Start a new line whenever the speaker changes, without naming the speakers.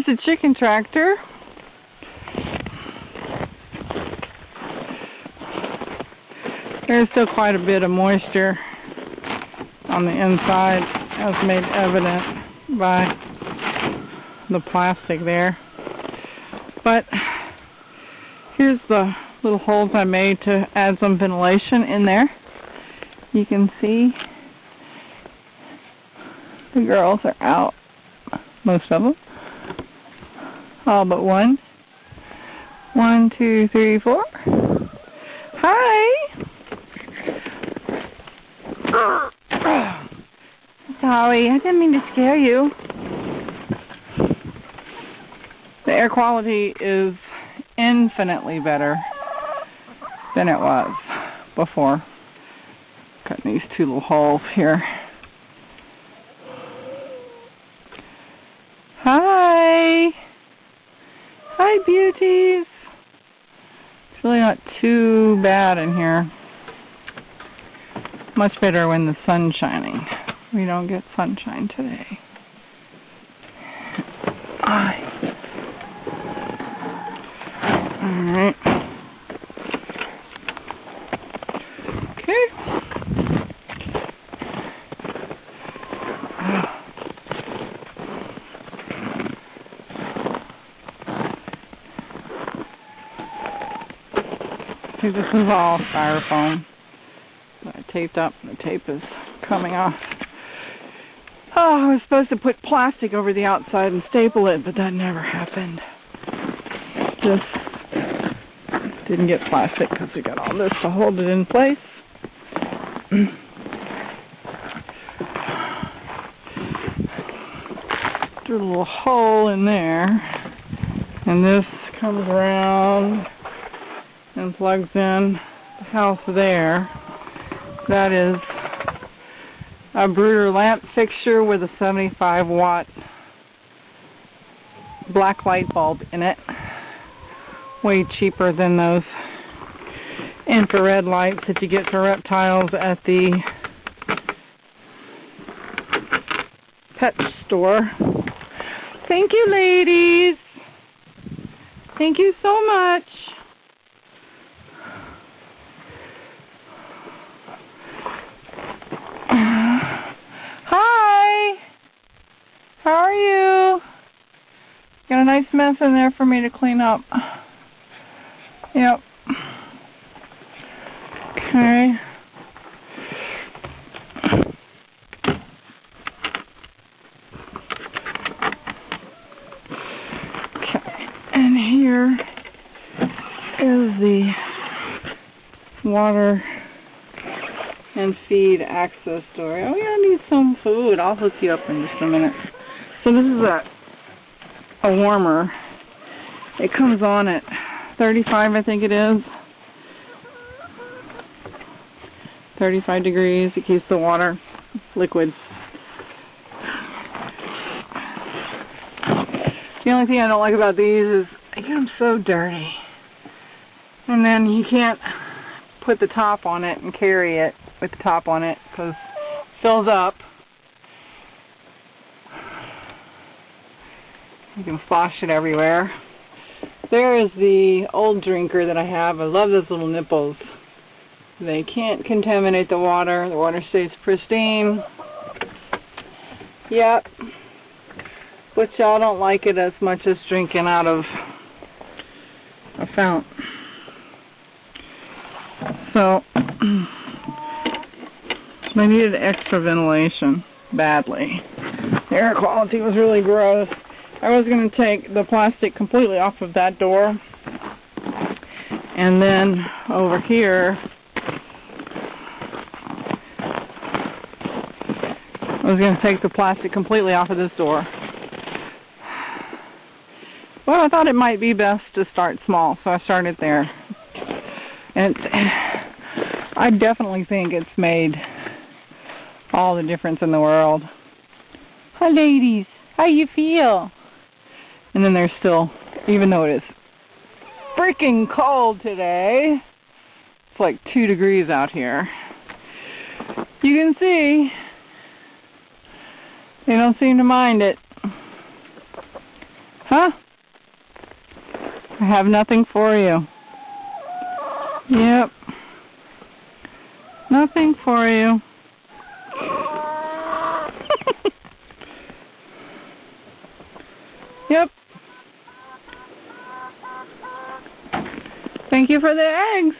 the chicken tractor. There's still quite a bit of moisture on the inside, as made evident by the plastic there. But here's the little holes I made to add some ventilation in there. You can see the girls are out, most of them. All but one. 1, 2, 3, 4. Hi! Sorry, I didn't mean to scare you. The air quality is infinitely better than it was before. Cutting these two little holes here. Hi! Hi, beauties! It's really not too bad in here. Much better when the sun's shining. We don't get sunshine today. Alright. Okay. See, this is all styrofoam that I taped up. The tape is coming off. Oh, I was supposed to put plastic over the outside and staple it, but that never happened. Just didn't get plastic because we got all this to hold it in place. Do a little hole in there, and this comes around and plugs in the house there. That is a Brooder lamp fixture with a 75-watt black light bulb in it. Way cheaper than those infrared lights that you get for reptiles at the pet store. Thank you, ladies. Thank you so much. Hi. How are you? Got a nice mess in there for me to clean up. Yep. Okay. Okay. And here is the water and feed access door. Oh, yeah, I need some food. I'll hook you up in just a minute. So this is a warmer. It comes on at 35, I think it is. 35 degrees. It keeps the water liquid. The only thing I don't like about these is I get them so dirty. And then you can't put the top on it and carry it with the top on it because it fills up. You can slosh it everywhere. There is the old drinker that I have. I love those little nipples. They can't contaminate the water. The water stays pristine. Yep. But y'all don't like it as much as drinking out of a fountain. So, I needed extra ventilation badly. The air quality was really gross. I was going to take the plastic completely off of that door. And then over here, I was going to take the plastic completely off of this door. Well, I thought it might be best to start small, so I started there. And I definitely think it's made all the difference in the world. Hi, ladies. How you feel? And then there's still, even though it is freaking cold today, it's like 2 degrees out here. You can see they don't seem to mind it. Huh? I have nothing for you. Yep. Nothing for you. Yep. Thank you for the eggs.